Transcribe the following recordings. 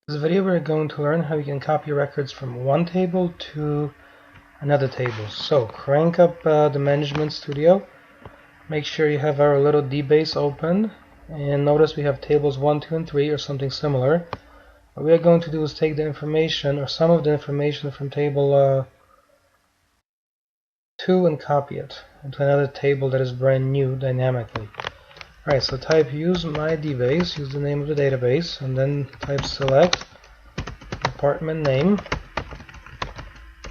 In this video we're going to learn how you can copy records from one table to another table. So crank up the Management Studio, make sure you have our little DBase open, and notice we have tables 1, 2, and 3 or something similar. What we are going to do is take the information or some of the information from table 2 and copy it into another table that is brand new dynamically. Alright, so type use my DBase, use the name of the database, and then type select department name.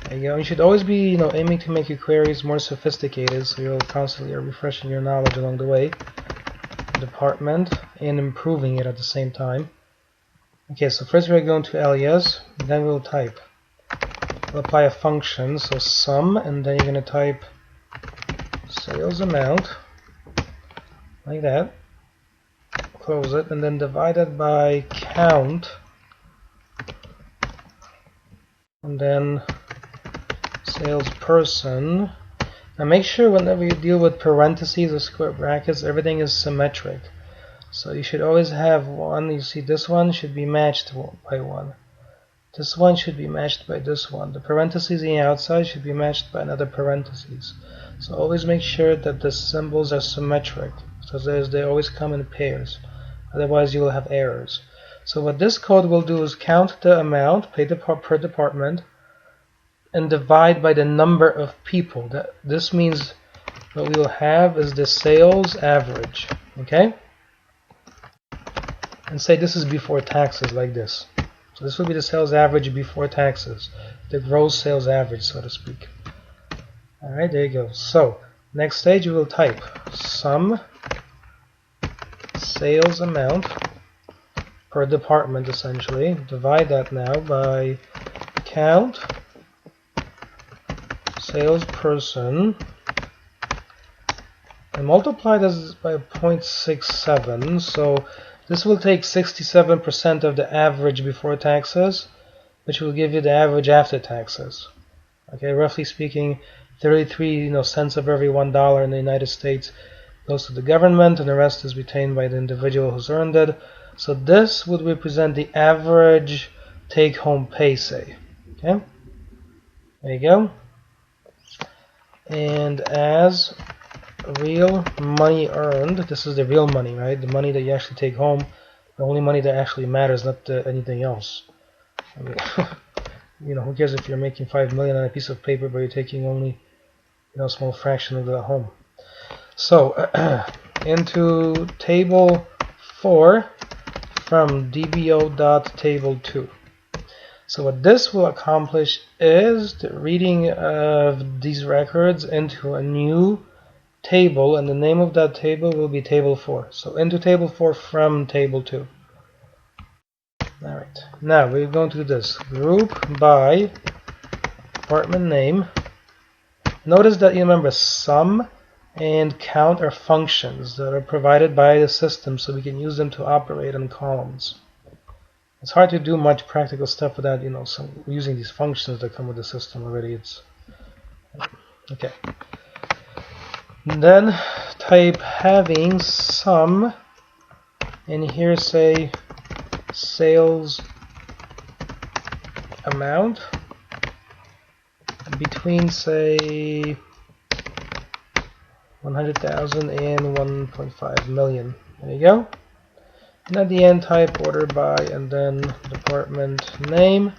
There you go. You should always be aiming to make your queries more sophisticated, so you'll constantly refreshing your knowledge along the way. Department and improving it at the same time. Okay, so first we're going to alias, then we'll type. We'll apply a function, so sum, and then you're going to type sales amount, like that. Close it, and then divide it by count, and then salesperson. Now make sure whenever you deal with parentheses or square brackets, everything is symmetric. So you should always have one. You see, this one should be matched by one. This one should be matched by this one. The parentheses on the outside should be matched by another parentheses. So always make sure that the symbols are symmetric, so they always come in pairs. Otherwise you will have errors. So what this code will do is count the amount paid per department and divide by the number of people. This means what we will have is the sales average. Okay? And say this is before taxes, like this. So this will be the sales average before taxes, the gross sales average, so to speak. Alright, there you go. So next stage we will type sum sales amount per department, essentially. Divide that now by count salesperson and multiply this by 0.67. So this will take 67% of the average before taxes, which will give you the average after taxes. Okay, roughly speaking, 33 cents of every $1 in the United States goes to the government, and the rest is retained by the individual who's earned it. So this would represent the average take-home pay, say. Okay, there you go. And as real money earned, this is the real money, right? The money that you actually take home, the only money that actually matters, not anything else. I mean, who cares if you're making $5 million on a piece of paper, but you're taking only, a small fraction of that home. So into table 4 from dbo.table2. So what this will accomplish is the reading of these records into a new table, and the name of that table will be table 4. So into table 4 from table 2. Alright, now we're going to do this. Group by department name. Notice that you remember sum and count are functions that are provided by the system, so we can use them to operate on columns. It's hard to do much practical stuff without using these functions that come with the system already. It's okay. And then type having sum, and here say sales amount between, say, 100,000 and 1.5 million. There you go. And at the end type order by and then department name,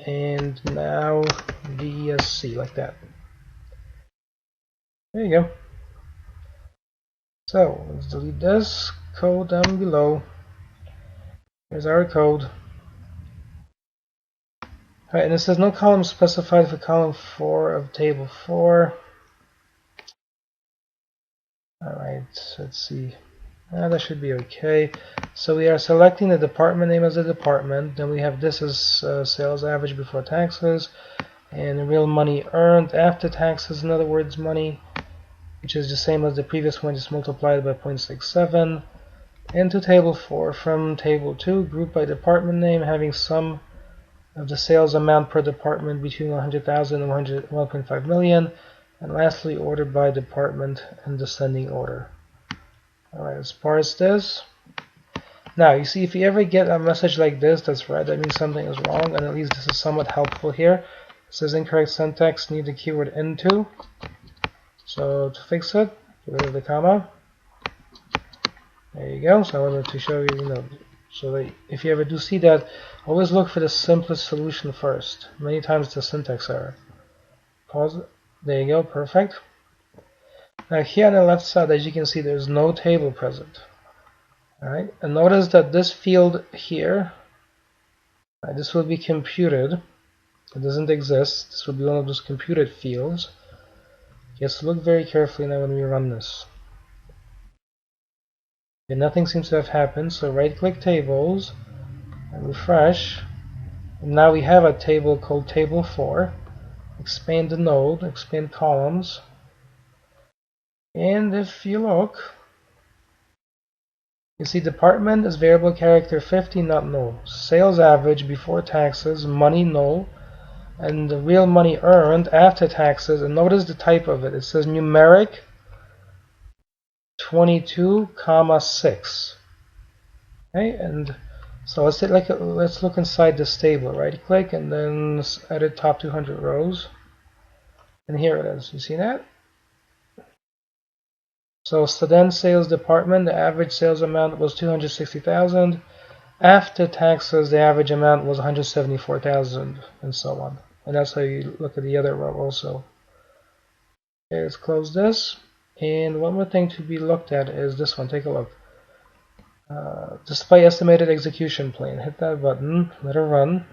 and now VSC, like that. There you go. So let's delete this code down below. Here's our code. Alright, and it says no column specified for column 4 of table 4. Alright, let's see. That should be okay. So we are selecting the department name as a department. Then we have this as sales average before taxes, and real money earned after taxes, in other words, money, which is the same as the previous one, just multiplied by 0.67. Into table 4 from table 2, group by department name, having sum of the sales amount per department between 100,000 and 1.5 million, and lastly order by department in descending order. Alright, let's parse this. Now, you see, if you ever get a message like this that's red, that means something is wrong, and at least this is somewhat helpful here. It says incorrect syntax, need the keyword into. So to fix it, get rid of the comma. There you go. So I wanted to show you, so that if you ever do see that, always look for the simplest solution first. Many times it's a syntax error. Pause it. There you go, perfect. Now here on the left side, as you can see, there's no table present. Alright, and notice that this field here, this will be computed. It doesn't exist. This will be one of those computed fields. Just look very carefully now when we run this. Okay, nothing seems to have happened, so right-click Tables and refresh. And now we have a table called Table 4. Expand the node, expand columns. And if you look, you see department is variable character 50, not null. Sales average before taxes, money null. And the real money earned after taxes. And notice the type of it. It says numeric 22,6. Okay, and so let's look inside this table. Right click and then edit top 200 rows. And here it is. You see that? So then sales department, the average sales amount was 260,000. After taxes, the average amount was 174,000, and so on. And that's how you look at the other row also. Okay, let's close this. And one more thing to be looked at is this one. Take a look. Display estimated execution plan. Hit that button. Let it run.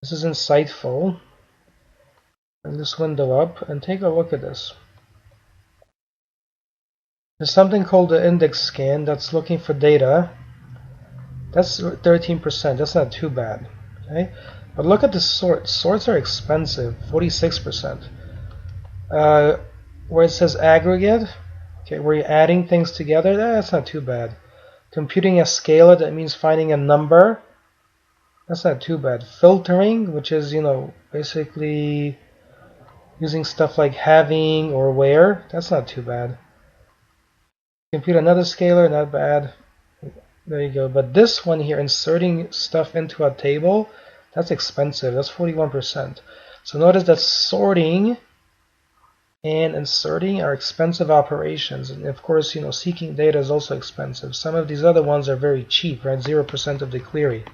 This is insightful. Bring this window up and take a look at this. There's something called the index scan that's looking for data. That's 13%. That's not too bad. Okay, but look at the sorts. Sorts are expensive. 46%. Where it says aggregate, okay, where you're adding things together, that's not too bad. Computing a scalar, that means finding a number. That's not too bad. Filtering, which is basically using stuff like having or where, that's not too bad. Compute another scalar, not bad. There you go. But this one here, inserting stuff into a table, that's expensive. That's 41%. So notice that sorting and inserting are expensive operations. And of course, seeking data is also expensive. Some of these other ones are very cheap, right? 0% of the query.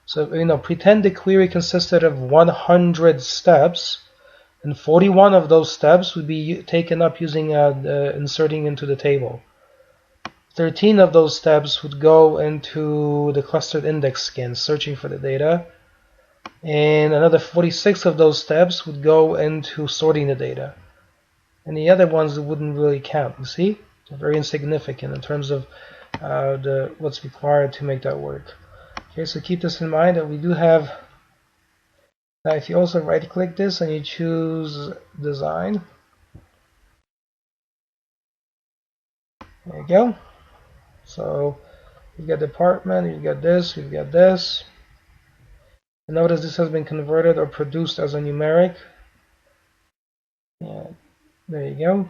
So, pretend the query consisted of 100 steps, and 41 of those steps would be taken up using inserting into the table. 13 of those steps would go into the clustered index scan, searching for the data. And another 46 of those steps would go into sorting the data. And the other ones wouldn't really count, you see? They're very insignificant in terms of what's required to make that work. Okay, so keep this in mind that we do have. Now if you also right click this and you choose design, there you go. So you've got department, you've got this, you've got this. And notice this has been converted or produced as a numeric. Yeah, there you go.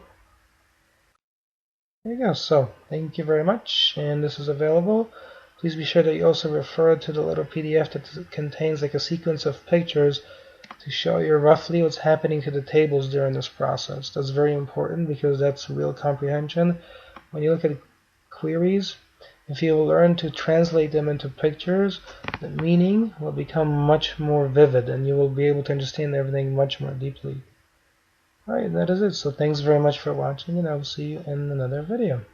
There you go. So thank you very much, and this is available. Please be sure that you also refer to the little PDF that contains like a sequence of pictures to show you roughly what's happening to the tables during this process. That's very important because that's real comprehension. When you look at queries, if you learn to translate them into pictures, the meaning will become much more vivid and you will be able to understand everything much more deeply. Alright, that is it. So thanks very much for watching, and I will see you in another video.